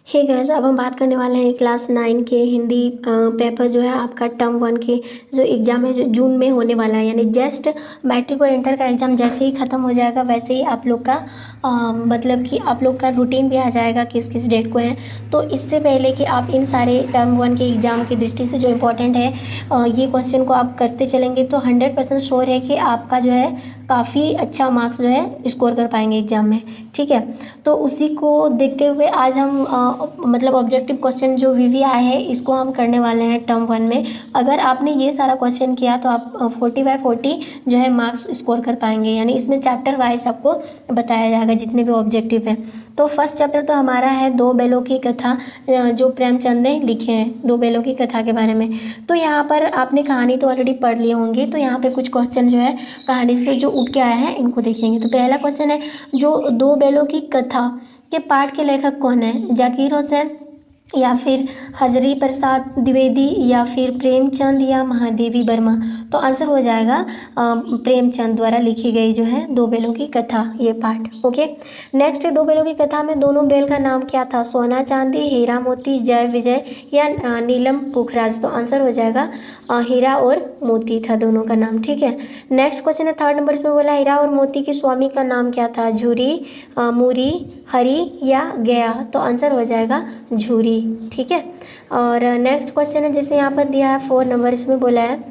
Hey guys, अब हम बात करने वाले हैं क्लास 9 के हिंदी पेपर जो है आपका टर्म 1 के जो एग्ज़ाम है जो जून में होने वाला है। यानी जस्ट मैट्रिक और इंटर का एग्ज़ाम जैसे ही ख़त्म हो जाएगा वैसे ही आप लोग का मतलब कि आप लोग का रूटीन भी आ जाएगा किस किस डेट को है। तो इससे पहले कि आप इन सारे टर्म 1 के एग्ज़ाम की दृष्टि से जो इम्पोर्टेंट है ये क्वेश्चन को आप करते चलेंगे तो 100% श्योर है कि आपका जो है काफ़ी अच्छा मार्क्स जो है स्कोर कर पाएंगे एग्ज़ाम में। ठीक है, तो उसी को देखते हुए आज हम मतलब ऑब्जेक्टिव क्वेश्चन जो वीवीआई है इसको हम करने वाले हैं टर्म 1 में। अगर आपने ये सारा क्वेश्चन किया तो आप 40/40 जो है मार्क्स स्कोर कर पाएंगे। यानी इसमें चैप्टर वाइज आपको बताया जाएगा जितने भी ऑब्जेक्टिव हैं। तो फर्स्ट चैप्टर तो हमारा है दो बैलों की कथा, जो प्रेमचंद ने लिखे हैं दो बैलों की कथा के बारे में। तो यहाँ पर आपने कहानी तो ऑलरेडी पढ़ लिए होंगे, तो यहाँ पे कुछ क्वेश्चन जो है कहानी से जो उठ के आया है इनको देखेंगे। तो पहला क्वेश्चन है, जो दो बैलों की कथा के पाठ के लेखक कौन है? जाकिर हुसैन या फिर हजरी प्रसाद द्विवेदी या फिर प्रेमचंद या महादेवी वर्मा? तो आंसर हो जाएगा प्रेमचंद द्वारा लिखी गई जो है दो बैलों की कथा, ये पाठ। ओके, नेक्स्ट है, दो बैलों की कथा में दोनों बैल का नाम क्या था? सोना चांदी, हीरा मोती, जय विजय या नीलम पुखराज? तो आंसर हो जाएगा हीरा और मोती था दोनों का नाम। ठीक है, नेक्स्ट क्वेश्चन है थर्ड नंबर, इसमें बोला हीरा और मोती के स्वामी का नाम क्या था? झूरी, मूरी, हरी या गया? तो आंसर हो जाएगा झूरी। ठीक है, और नेक्स्ट क्वेश्चन है जैसे यहाँ पर दिया है 4 नंबर, इसमें बोला है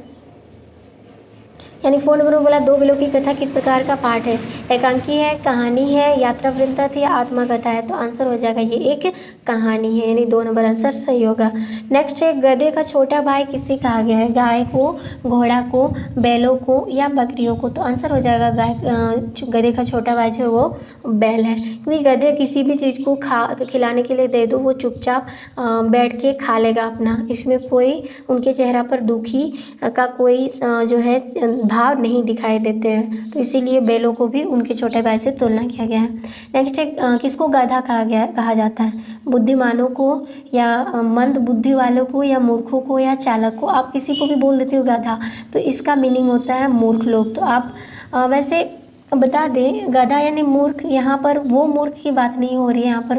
यानी 4 नंबर में बोला दो बैलों की कथा किस प्रकार का पाठ है? एकांकी है, कहानी है, यात्रा वृत्तांत या आत्मकथा है? तो आंसर हो जाएगा ये एक कहानी है, यानी 2 नंबर आंसर सही होगा। नेक्स्ट है, गधे का छोटा भाई किसे कहा गया है? गाय को, घोड़ा को, बैलों को या बकरियों को? तो आंसर हो जाएगा गधे का छोटा भाई जो है वो बैल है, क्योंकि गधे किसी भी चीज़ को खिलाने के लिए दे दो वो चुपचाप बैठ के खा लेगा अपना। इसमें कोई उनके चेहरा पर दुखी का कोई जो है भाव नहीं दिखाई देते हैं, तो इसीलिए बैलों को भी उनके छोटे भाई से तुलना किया गया है। नेक्स्ट है, किसको गाधा कहा जाता है? बुद्धिमानों को या मंद बुद्धि वालों को या मूर्खों को या चालक को? आप किसी को भी बोल देते हो गाधा, तो इसका मीनिंग होता है मूर्ख लोग। तो आप वैसे बता दें, गधा यानी मूर्ख, यहाँ पर वो मूर्ख की बात नहीं हो रही है, यहाँ पर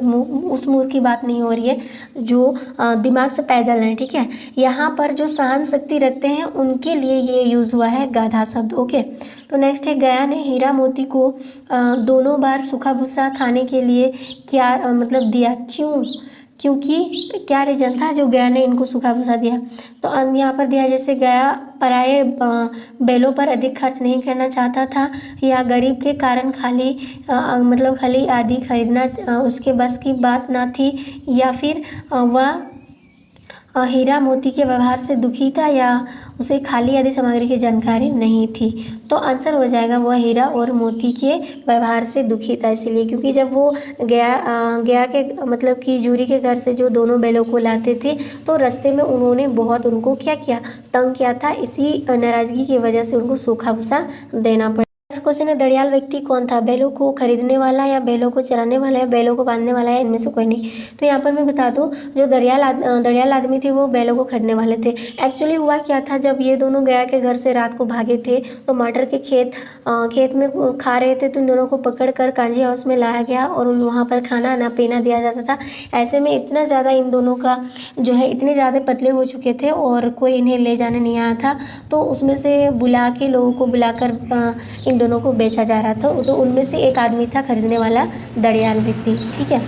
उस मूर्ख की बात नहीं हो रही है जो दिमाग से पैदल हैं। ठीक है, यहाँ पर जो सहन शक्ति रखते हैं उनके लिए ये यूज़ हुआ है गाधा शब्द। ओके, तो नेक्स्ट है, गया ने हीरा मोती को दोनों बार सूखा भूसा खाने के लिए क्या मतलब दिया? क्योंकि क्या रीजन था जो गया ने इनको सूखा भूसा दिया? तो यहाँ पर दिया जैसे गया पराये बैलों पर अधिक खर्च नहीं करना चाहता था, या गरीब के कारण मतलब खली आदि खरीदना उसके बस की बात ना थी, या फिर वह हीरा मोती के व्यवहार से दुखी था, या उसे खाली आदि सामग्री की जानकारी नहीं थी? तो आंसर हो जाएगा वह हीरा और मोती के व्यवहार से दुखी था, इसलिए क्योंकि जब वो गया के मतलब कि जूरी के घर से जो दोनों बैलों को लाते थे तो रास्ते में उन्होंने बहुत उनको क्या किया, तंग किया था। इसी नाराज़गी की वजह से उनको सूखा भूसा देना पड़ा। नेक्स्ट क्वेश्चन है, दरियाल व्यक्ति कौन था? बैलों को खरीदने वाला या बैलों को चराने वाला या बैलों को बांधने वाला, या इनमें से कोई नहीं? तो यहाँ पर मैं बता दूं, जो दरियाल आदमी थे वो बैलों को खरीदने वाले थे। एक्चुअली हुआ क्या था, जब ये दोनों गया के घर से रात को भागे थे तो मटर के खेत में खा रहे थे, तो इन दोनों को पकड़ कर कांजी हाउस में लाया गया और वहाँ पर खाना ना पीना दिया जाता था। ऐसे में इतना ज़्यादा इन दोनों का जो है इतने ज़्यादा पतले हो चुके थे और कोई इन्हें ले जाने नहीं आया था, तो उसमें से बुला के लोगों को बुलाकर इन दोनों को बेचा जा रहा था। तो उनमें से एक आदमी था खरीदने वाला दरियाल व्यक्ति। ठीक है,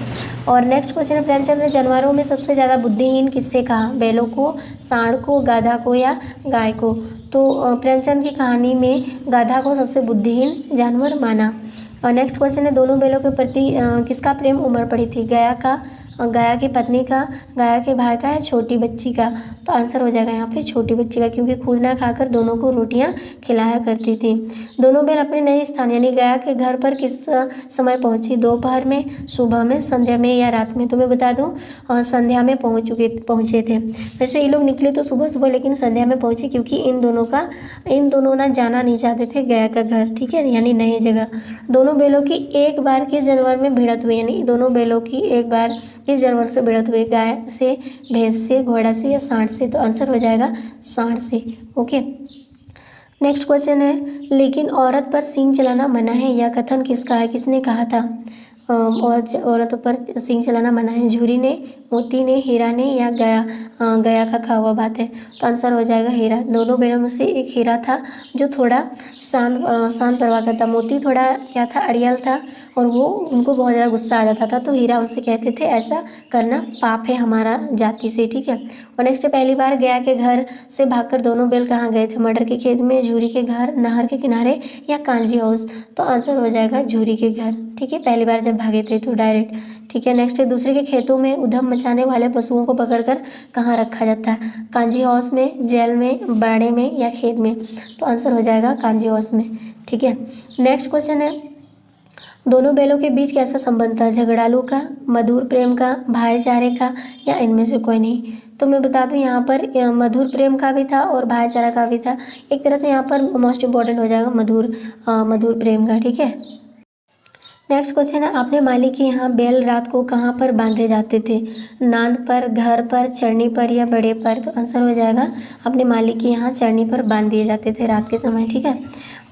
और नेक्स्ट क्वेश्चन है, प्रेमचंद ने जानवरों में सबसे ज़्यादा बुद्धिहीन किससे कहा? बैलों को, सांड को, गाधा को या गाय को? तो प्रेमचंद की कहानी में गाधा को सबसे बुद्धिहीन जानवर माना। और नेक्स्ट क्वेश्चन है, दोनों बैलों के प्रति किसका प्रेम उमड़ पड़ी थी? गाया की पत्नी का, गाया के भाई का या छोटी बच्ची का? तो आंसर हो जाएगा यहाँ पे छोटी बच्ची का, क्योंकि खुद ना खाकर दोनों को रोटियां खिलाया करती थी। दोनों बैल अपने नए स्थान यानी गाया के घर पर किस समय पहुंची? दोपहर में, सुबह में, संध्या में या रात में? तो मैं बता दूं संध्या में पहुंचे थे। वैसे ये लोग निकले तो सुबह सुबह, लेकिन संध्या में पहुंचे क्योंकि इन दोनों ना जाना नहीं चाहते थे गया का घर। ठीक है, यानी नई जगह। दोनों बैलों की एक बार किस जानवर में भिड़त हुई? यानी दोनों बैलों की एक बार किस जानवर से भिड़त हुई? गाय से, भैंस से, घोड़ा से या सांड से? तो आंसर हो जाएगा सांड से। ओके, नेक्स्ट क्वेश्चन है, लेकिन औरत पर सींग चलाना मना है, यह कथन किसका है? किसने कहा था? औरतों पर सींग चलाना मना है। झूरी ने, मोती ने, हीरा ने या गया का कहा हुआ बात है। तो आंसर हो जाएगा हीरा। दोनों बैलों में से एक हीरा था जो थोड़ा शांत प्रभाव का था। मोती थोड़ा क्या था, अड़ियल था और वो उनको बहुत ज़्यादा गुस्सा आ जाता था। तो हीरा उनसे कहते थे ऐसा करना पाप है हमारा जाति से, ठीक है। और नेक्स्ट, पहली बार गया के घर से भागकर दोनों बैल कहाँ गए थे? मटर के खेत में, झूरी के घर, नहर के किनारे या कांजी हाउस? तो आंसर हो जाएगा झूरी के घर, ठीक है। पहली बार जब भागे थे तो डायरेक्ट, ठीक है। नेक्स्ट, दूसरे के खेतों में उधम मचाने वाले पशुओं को पकड़कर कहाँ रखा जाता है? कांजी हाउस में, जेल में, बाड़े में या खेत में? तो आंसर हो जाएगा कांजी हाउस में, ठीक है। नेक्स्ट क्वेश्चन है, दोनों बैलों के बीच कैसा संबंध था? झगड़ालू का, मधुर प्रेम का, भाईचारे का या इनमें से कोई नहीं? तो मैं बता दूं यहाँ पर मधुर प्रेम का भी था और भाईचारा का भी था। एक तरह से यहाँ पर मोस्ट इम्पॉर्टेंट हो जाएगा मधुर प्रेम का, ठीक है। नेक्स्ट क्वेश्चन है, अपने मालिक के यहाँ बैल रात को कहाँ पर बांधे जाते थे? नांद पर, घर पर, चरनी पर या बड़े पर? तो आंसर हो जाएगा अपने मालिक के यहाँ चरनी पर बांध दिए जाते थे रात के समय, ठीक है।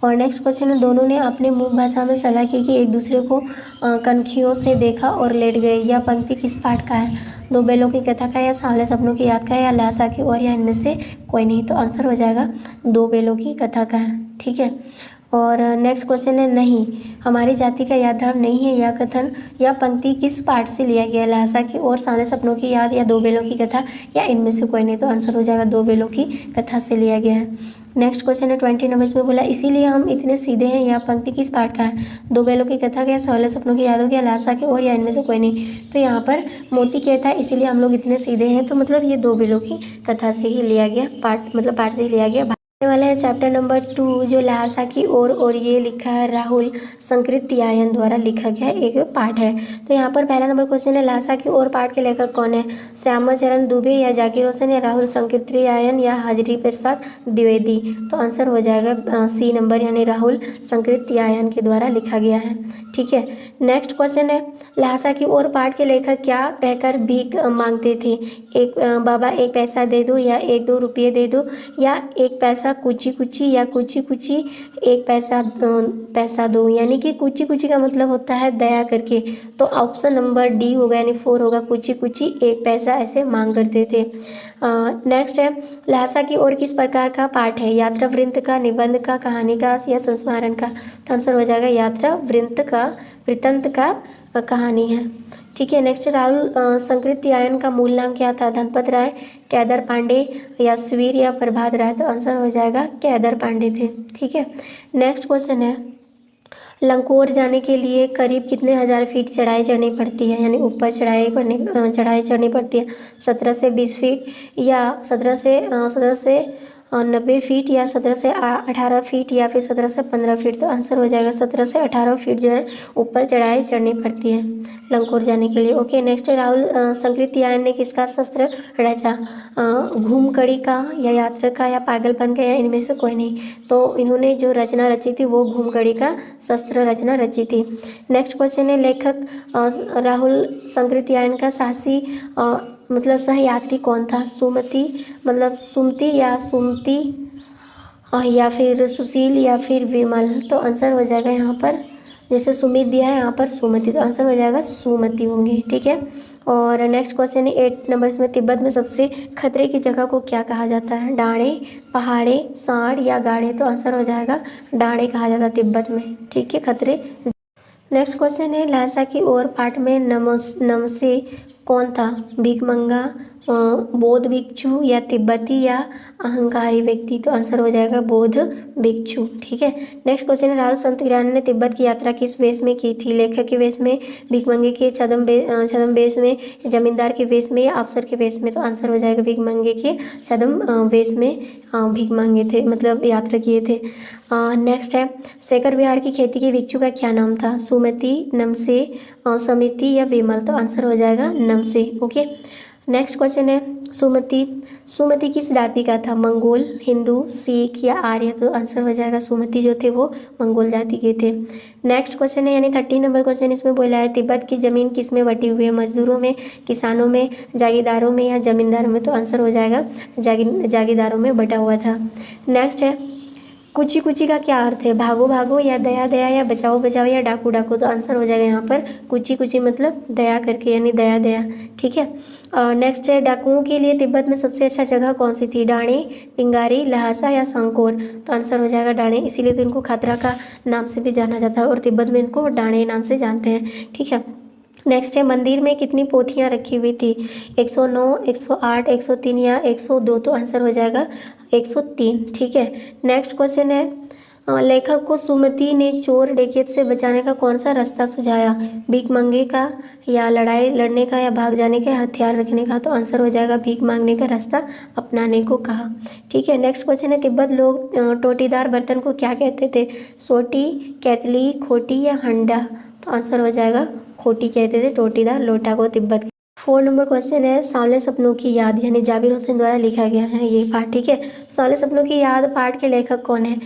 और नेक्स्ट क्वेश्चन है, दोनों ने अपने मूक भाषा में सलाह की कि एक दूसरे को कनखियों से देखा और लेट गए। यह पंक्ति किस पाठ का है? दो बैलों की कथा का या सांवले सपनों की याद का या ल्हासा की और या इनमें से कोई नहीं? तो आंसर हो जाएगा दो बैलों की कथा का है, ठीक है। और नेक्स्ट क्वेश्चन है, नहीं हमारी जाति का यह धर्म नहीं है, यह कथन या पंक्ति किस पाठ से लिया गया? ल्हासा की और सांवले सपनों की याद या दो बैलों की कथा या इनमें से कोई नहीं? तो आंसर हो जाएगा दो बैलों की कथा से लिया गया है। नेक्स्ट क्वेश्चन है 20 नंबर में बोला, इसीलिए हम इतने सीधे हैं, यह पंक्ति किस पाठ का है? दो बैलों की कथा का, सांवले सपनों की यादों की, ल्हासा की और या इनमें से कोई नहीं? तो यहाँ पर मोती कहता है इसीलिए हम लोग इतने सीधे हैं, तो मतलब ये दो बैलों की कथा से ही लिया गया पाठ, मतलब पाठ से ही लिया गया। वाला है चैप्टर नंबर 2 जो ल्हासा की और ये लिखा है राहुल संकृत्यायन द्वारा लिखा गया एक पाठ है। तो यहाँ पर पहला नंबर क्वेश्चन है, ल्हासा की और पाठ के लेखक कौन है? श्यामाचरण दुबे या जाकिर हुसैन या राहुल संकृत्यायन या हजरी प्रसाद द्विवेदी? तो आंसर हो जाएगा सी नंबर, यानी राहुल संकृत्यायन के द्वारा लिखा गया है, ठीक है। नेक्स्ट क्वेश्चन है, ल्हासा की और पाठ के लेखक क्या कहकर भीख मांगते थे? बाबा एक पैसा दे दो या 1-2 रुपये दे दो या एक पैसा कुची कुची या कुची कुची एक पैसा दो, यानी कि कुची कुची का मतलब होता है दया करके। तो ऑप्शन नंबर डी होगा, यानी 4 होगा, कुची कुची एक पैसा ऐसे मांग करते थे। नेक्स्ट है, ल्हासा की और किस प्रकार का पाठ है? यात्रा वृत्त का, निबंध का, कहानी का या संस्मरण का? तो आंसर हो जाएगा यात्रा वृत्तांत का कहानी है, ठीक है। नेक्स्ट, राहुल संकृत्यायन का मूल नाम क्या था? धनपत राय, कैदर पांडे या सुवीर या प्रभात राय? तो आंसर हो जाएगा कैदर पांडे थे, ठीक है। नेक्स्ट क्वेश्चन है, लंकोर जाने के लिए करीब कितने हजार फीट चढ़ाई चढ़नी पड़ती है? यानी ऊपर चढ़ाई चढ़नी पड़ती है 17 से 20 फीट या 17 से 90 फीट या 17 से 18 फीट या फिर 17 से 15 फीट? तो आंसर हो जाएगा 17 से 18 फीट जो है ऊपर चढ़ाई चढ़नी पड़ती है लंकोर जाने के लिए। ओके, नेक्स्ट, राहुल संकृत्यायन ने किसका शस्त्र रचा? घूमकड़ी का या यात्रा का या पागलपन का या इनमें से कोई नहीं? तो इन्होंने जो रचना रची थी वो घूमकड़ी का शस्त्र रचना रची थी। नेक्स्ट क्वेश्चन है, लेखक राहुल संकृत्यायन का साहसी मतलब सहयात्री कौन था? सुमति मतलब सुमति या सुमति या फिर सुशील या फिर विमल? तो आंसर हो जाएगा यहाँ पर, जैसे सुमित दिया है यहाँ पर सुमति, तो आंसर हो जाएगा सुमति होंगे, ठीक है। और नेक्स्ट क्वेश्चन है 8 नंबर्स में, तिब्बत में सबसे खतरे की जगह को क्या कहा जाता है? डाँड़े, पहाड़े, सांड या गाड़े? तो आंसर हो जाएगा डाँड़े कहा जाता है तिब्बत में, ठीक है, खतरे। नेक्स्ट क्वेश्चन है, ल्हासा की और पाठ में नमसे कौन था? भिखमंगा, बौद्ध भिक्षु या तिब्बती या अहंकारी व्यक्ति? तो आंसर हो जाएगा बौद्ध भिक्षु, ठीक है। नेक्स्ट क्वेश्चन है, राहुल संतग्रान ने तिब्बत की यात्रा किस वेश में की थी? लेखक के वेश में, भिखमंगे के छद्म वेश में, जमींदार के वेश में या अफसर के वेश में? तो आंसर हो जाएगा भिखमंगे के छद्म वेश में भिखमंगे थे, मतलब यात्रा किए थे। नेक्स्ट है, शेखर विहार की खेती के भिक्षु का क्या नाम था? सुमति, नमसे, समिति या विमल? तो आंसर हो जाएगा नमसे, ओके। नेक्स्ट क्वेश्चन है, सुमति किस जाति का था? मंगोल, हिंदू, सिख या आर्य? तो आंसर हो जाएगा सुमति जो थे वो मंगोल जाति के थे। नेक्स्ट क्वेश्चन है, यानी 30 नंबर क्वेश्चन इसमें बोला है, तिब्बत की जमीन किस में बटी हुई है? मजदूरों में, किसानों में, जागीरदारों में या जमींदारों में? तो आंसर हो जाएगा जागीरदारों में बटा हुआ था। नेक्स्ट है, कुची कुची का क्या अर्थ है? भागो भागो या दया दया या बचाओ बचाओ या डाकू डाकू। तो आंसर हो जाएगा यहाँ पर कुची कुची मतलब दया करके यानी दया दया। ठीक है। नेक्स्ट है डाकुओं के लिए तिब्बत में सबसे अच्छा जगह कौन सी थी? डाणे, तिंगारी, लहासा या सांकोर। तो आंसर हो जाएगा डाणे, इसीलिए तो इनको खतरा का नाम से भी जाना जाता है और तिब्बत में इनको डाणे नाम से जानते हैं। ठीक है। नेक्स्ट है मंदिर में कितनी पोथियाँ रखी हुई थी? 109, 108, 103 या 102। तो आंसर हो जाएगा 103। ठीक है। नेक्स्ट क्वेश्चन है लेखक को सुमति ने चोर डकैत से बचाने का कौन सा रास्ता सुझाया? भीख मांगे का या लड़ाई लड़ने का या भाग जाने का, हथियार रखने का। तो आंसर हो जाएगा भीख मांगने का रास्ता अपनाने को कहा। ठीक है। नेक्स्ट क्वेश्चन है तिब्बत लोग टोटीदार बर्तन को क्या कहते थे? सोटी, कैतली, खोटी या हंडा। तो आंसर हो जाएगा खोटी कहते थे टोटीदार लोटा को तिब्बत के। 4 नंबर क्वेश्चन है सांवले सपनों की याद यानी जाबिर हुसैन द्वारा लिखा गया है ये पाठ। ठीक है। सांवले सपनों की याद पाठ के लेखक कौन है?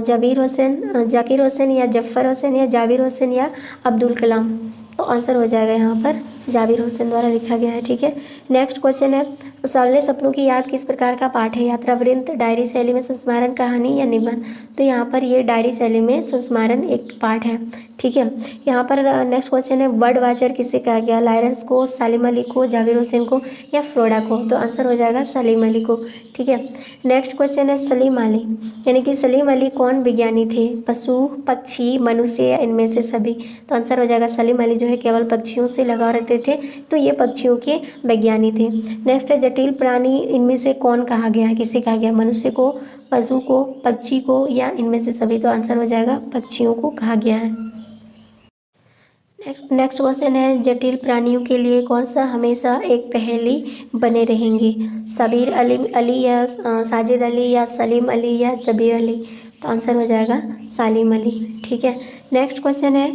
जबीर हुसैन, जाकिर हुसैन या जफ़र हुसैन या जाबिर हुसैन या अब्दुल कलाम। तो आंसर हो जाएगा यहाँ पर जाबिर हुसैन द्वारा लिखा गया है। ठीक है। नेक्स्ट क्वेश्चन है सांवले सपनों की याद किस प्रकार का पाठ है? यात्रा वृत्त, डायरी शैली में संस्मरण, कहानी या निबंध। तो यहाँ पर ये डायरी शैली में संस्मरण एक पाठ है। ठीक है। यहाँ पर नेक्स्ट क्वेश्चन है बर्ड वाचर किसे कहा गया? लायरेंस को, सालिम अली को, जाबिर हुसैन को या फ्लोरा को। तो आंसर हो जाएगा सलीम अली को। ठीक है। नेक्स्ट क्वेश्चन है सलीम अली यानी कि सलीम अली कौन विज्ञानी थे? पशु, पक्षी, मनुष्य या इनमें से सभी। तो आंसर हो जाएगा सलीम अली जो है केवल पक्षियों से लगाव रखते थे, तो ये पक्षियों के वैज्ञानिक थे। नेक्स्ट है जटिल प्राणी इनमें से कौन कहा गया है? किसे कहा गया? मनुष्य को, पशु को, पक्षी को या इनमें से सभी। तो आंसर हो जाएगा पक्षियों को कहा गया है। नेक्स्ट क्वेश्चन है जटिल प्राणियों के लिए कौन सा हमेशा एक पहेली बने रहेंगे? सबीर अली अली या साजिद अली या सलीम अली या जबीर अली। तो आंसर हो जाएगा सालिम अली। ठीक है। नेक्स्ट क्वेश्चन है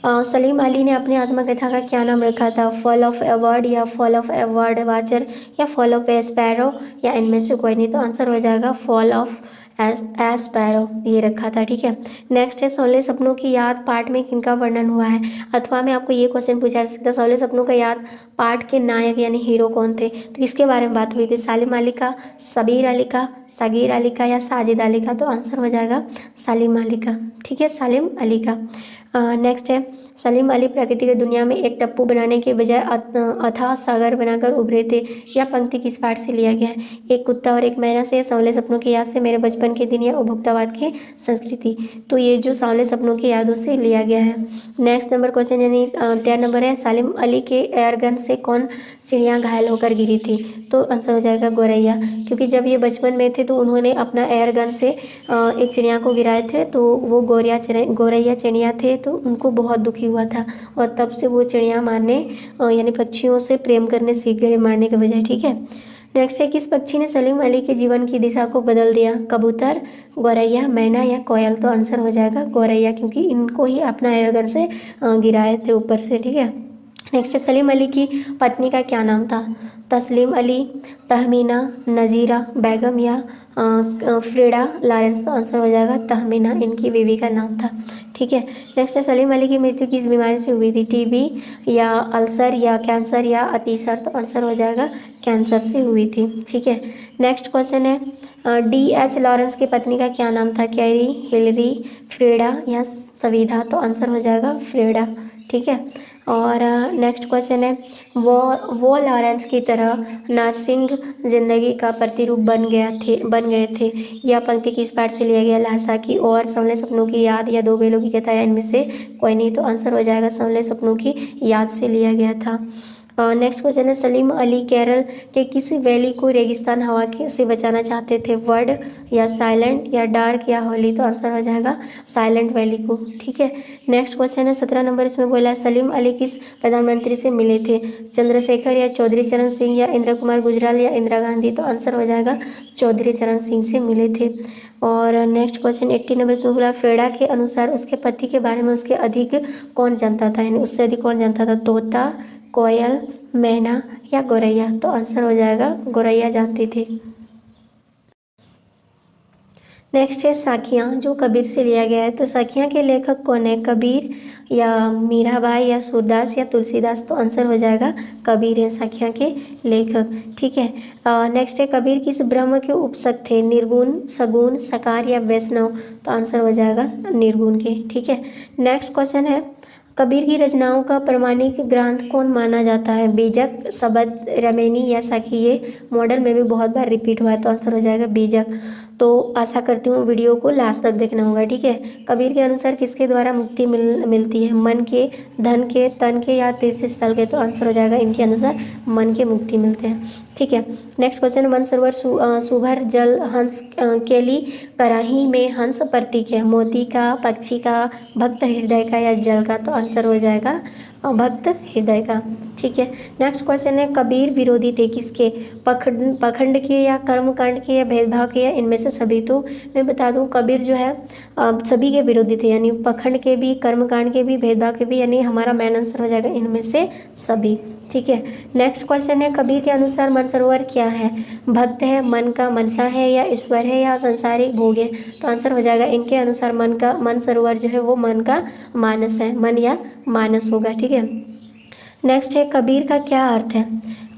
सलीम अली ने अपनी आत्मकथा का क्या नाम रखा था? फॉल ऑफ अवार्ड या फॉल ऑफ अवार्ड वाचर या फॉल ऑफ एस्पैरो या इनमें से कोई नहीं। तो आंसर हो जाएगा फॉल ऑफ एस्पैरो ये रखा था। ठीक है। नेक्स्ट है सांवले सपनों की याद पाठ में किनका वर्णन हुआ है? अथवा में आपको ये क्वेश्चन पूछा जा सकता है सांवले सपनों का याद पाठ के नायक यानी हीरो कौन थे? तो किसके बारे में बात हुई थी? सालिम अली का, सबीर अली का, सगीर अली का या साजिद अली का। तो आंसर हो जाएगा सलीम अली का। ठीक है, सलीम अली का। नेक्स्ट है सलीम अली प्रकृति की दुनिया में एक टप्पू बनाने के बजाय अथाह सागर बनाकर उभरे थे। यह पंक्ति किस पाठ से लिया गया है? एक कुत्ता और एक मैना से, सांवले सपनों की याद से, मेरे बचपन के दिन या उपभोक्तावाद की संस्कृति। तो ये जो सांवले सपनों की यादों से लिया गया है। नेक्स्ट नंबर क्वेश्चन यानी 13 नंबर है सलीम अली के एयरगन से कौन चिड़िया घायल होकर गिरी थी? तो आंसर हो जाएगा गौरैया, क्योंकि जब ये बचपन में थे तो उन्होंने अपना एयरगन से एक चिड़िया को गिराए थे, तो वो गौरैया चिड़िया थे, तो उनको बहुत दुखी हुआ था और तब से वो चिड़िया मारने यानी पक्षियों से प्रेम करने सीख गए मारने के बजाय। ठीक है। नेक्स्ट है किस पक्षी ने सलीम अली के जीवन की दिशा को बदल दिया? कबूतर, गौरैया, मैना या कोयल। तो आंसर हो जाएगा गौरैया, क्योंकि इनको ही अपना एयरगन से गिराए थे ऊपर से। ठीक है। नेक्स्ट है सलीम अली की पत्नी का क्या नाम था? तस्लीम अली, तहमीना, नज़ीरा बेगम या फ्रीडा लॉरेंस। तो आंसर हो जाएगा तहमीना, इनकी बीवी का नाम था। ठीक है। नेक्स्ट है सलीम अली की मृत्यु किस बीमारी से हुई थी? टीबी या अल्सर या कैंसर या अतिसार। तो आंसर हो जाएगा कैंसर से हुई थी। ठीक है। नेक्स्ट क्वेश्चन है D.H. लॉरेंस की पत्नी का क्या नाम था? कैरी, हिलरी, फ्रीडा या सविधा। तो आंसर हो जाएगा फ्रीडा। ठीक है। और नेक्स्ट क्वेश्चन है वो लॉरेंस की तरह नर्सिंग जिंदगी का प्रतिरूप बन गए थे। यह पंक्ति किस पाठ से लिया गया? लहसा की और सांवले सपनों की याद या दो बेलों की कथा या इनमें से कोई नहीं। तो आंसर हो जाएगा सांवले सपनों की याद से लिया गया था। नेक्स्ट क्वेश्चन है सलीम अली केरल के किस वैली को रेगिस्तान हवा से बचाना चाहते थे? वर्ड या साइलेंट या डार्क या होली। तो आंसर हो जाएगा साइलेंट वैली को। ठीक है। नेक्स्ट क्वेश्चन है 17 नंबर, इसमें बोला है सलीम अली किस प्रधानमंत्री से मिले थे? चंद्रशेखर या चौधरी चरण सिंह या इंदिरा कुमार गुजराल या इंदिरा गांधी। तो आंसर हो जाएगा चौधरी चरण सिंह से मिले थे। और नेक्स्ट क्वेश्चन 80 नंबर इसमें बोला फ्रेडा के अनुसार उसके पति के बारे में उसके अधिक कौन जानता था, यानी उससे अधिक कौन जानता था? तोता, कोयल, मैना या गौरैया। तो आंसर हो जाएगा गौरैया जानती थी। नेक्स्ट है साखियाँ, जो कबीर से लिया गया है। तो साखियाँ के लेखक कौन है? कबीर या मीराबाई या सूरदास या तुलसीदास? तो आंसर हो जाएगा कबीर है साखियाँ के लेखक। ठीक है। नेक्स्ट है कबीर किस ब्रह्म के उपासक थे? निर्गुण, सगुण, सकार या वैष्णव? तो आंसर हो जाएगा निर्गुण के। ठीक है। नेक्स्ट क्वेश्चन है कबीर की रचनाओं का प्रमाणिक ग्रंथ कौन माना जाता है? बीजक, शबद, रमैनी या साखी? ये मॉडल में भी बहुत बार रिपीट हुआ है, तो आंसर हो जाएगा बीजक। तो आशा करती हूँ वीडियो को लास्ट तक देखना होगा। ठीक है। कबीर के अनुसार किसके द्वारा मुक्ति मिलती है? मन के, धन के, तन के या तीर्थ स्थल के? तो आंसर हो जाएगा इनके अनुसार मन के मुक्ति मिलते हैं। ठीक है। नेक्स्ट क्वेश्चन मनसरोवर सुभर जल हंस केली कराही में हंस प्रतीक है? मोती का, पक्षी का, भक्त हृदय का या जल का? तो आंसर हो जाएगा भक्त हृदय का। ठीक है। नेक्स्ट क्वेश्चन है कबीर विरोधी थे किसके? पखंड के या कर्मकांड के या भेदभाव के या इनमें से सभी? तो मैं बता दूं कबीर जो है सभी के विरोधी थे, यानी पखंड के भी, कर्मकांड के भी, भेदभाव के भी, यानी हमारा मेन आंसर हो जाएगा इनमें से सभी। ठीक है। नेक्स्ट क्वेश्चन है कबीर के अनुसार मानसरोवर क्या है? भक्त है, मन का मनसा है या ईश्वर है या संसारिक भोग है? तो आंसर हो जाएगा इनके अनुसार मन सरोवर जो है वो मन का मानस है, मन या मानस होगा। ठीक है। नेक्स्ट है कबीर का क्या अर्थ है?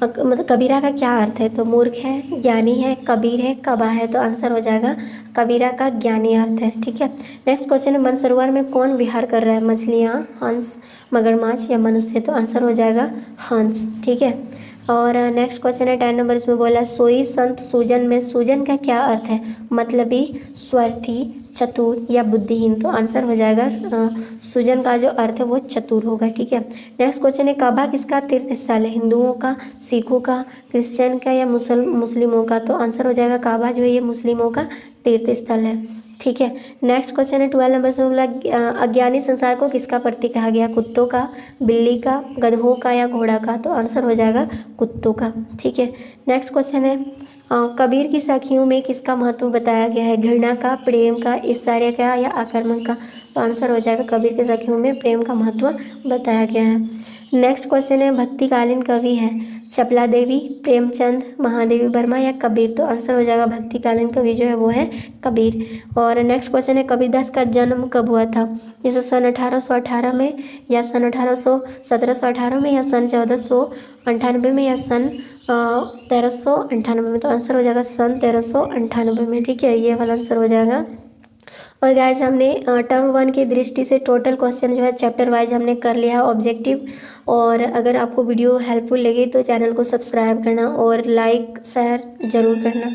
मतलब कबीरा का क्या अर्थ है? तो मूर्ख है, ज्ञानी है, कबीर है, कबा है? तो आंसर हो जाएगा कबीरा का ज्ञानी अर्थ है। ठीक है। नेक्स्ट क्वेश्चन है मानसरोवर में कौन विहार कर रहा है? मछलियाँ, हंस, मगरमच्छ या मनुष्य? तो आंसर हो जाएगा हंस। ठीक है। और नेक्स्ट क्वेश्चन है 10 नंबर, इसमें बोला सोई संत सूजन में सूजन का क्या अर्थ है? मतलबी, स्वार्थी, चतुर या बुद्धिहीन? तो आंसर हो जाएगा सूजन का जो अर्थ है वो चतुर होगा। ठीक है। नेक्स्ट क्वेश्चन है काबा किसका तीर्थ स्थल है? हिंदुओं का, सिखों का, क्रिश्चियन का या मुस्लिमों का? तो आंसर हो जाएगा काबा जो है ये मुस्लिमों का तीर्थ स्थल है। ठीक है। नेक्स्ट क्वेश्चन है 12 नंबर में बोला अज्ञानी संसार को किसका प्रतीक कहा गया? कुत्तों का, बिल्ली का, गधों का या घोड़ा का? तो आंसर हो जाएगा कुत्तों का। ठीक है। नेक्स्ट क्वेश्चन है कबीर की सखियों में किसका महत्व बताया गया है? घृणा का, प्रेम का, ईर्ष्या का या आक्रमण का? तो आंसर हो जाएगा कबीर की सखियों में प्रेम का महत्व बताया गया है। नेक्स्ट क्वेश्चन है भक्तिकालीन कवि है? चपला देवी, प्रेमचंद, महादेवी वर्मा या कबीर? तो आंसर हो जाएगा भक्तिकालीन कवि जो है वो है कबीर। और नेक्स्ट क्वेश्चन है कबीरदास का जन्म कब हुआ था? जैसे सन 1818 में या सन 1718 में या सन 1498 में या सन 1398 में? तो आंसर हो जाएगा सन 1398 में। ठीक है, ये वाला आंसर हो जाएगा। और गाइस हमने टर्म 1 की दृष्टि से टोटल क्वेश्चन जो है चैप्टर वाइज हमने कर लिया है ऑब्जेक्टिव। और अगर आपको वीडियो हेल्पफुल लगे तो चैनल को सब्सक्राइब करना और लाइक शेयर ज़रूर करना।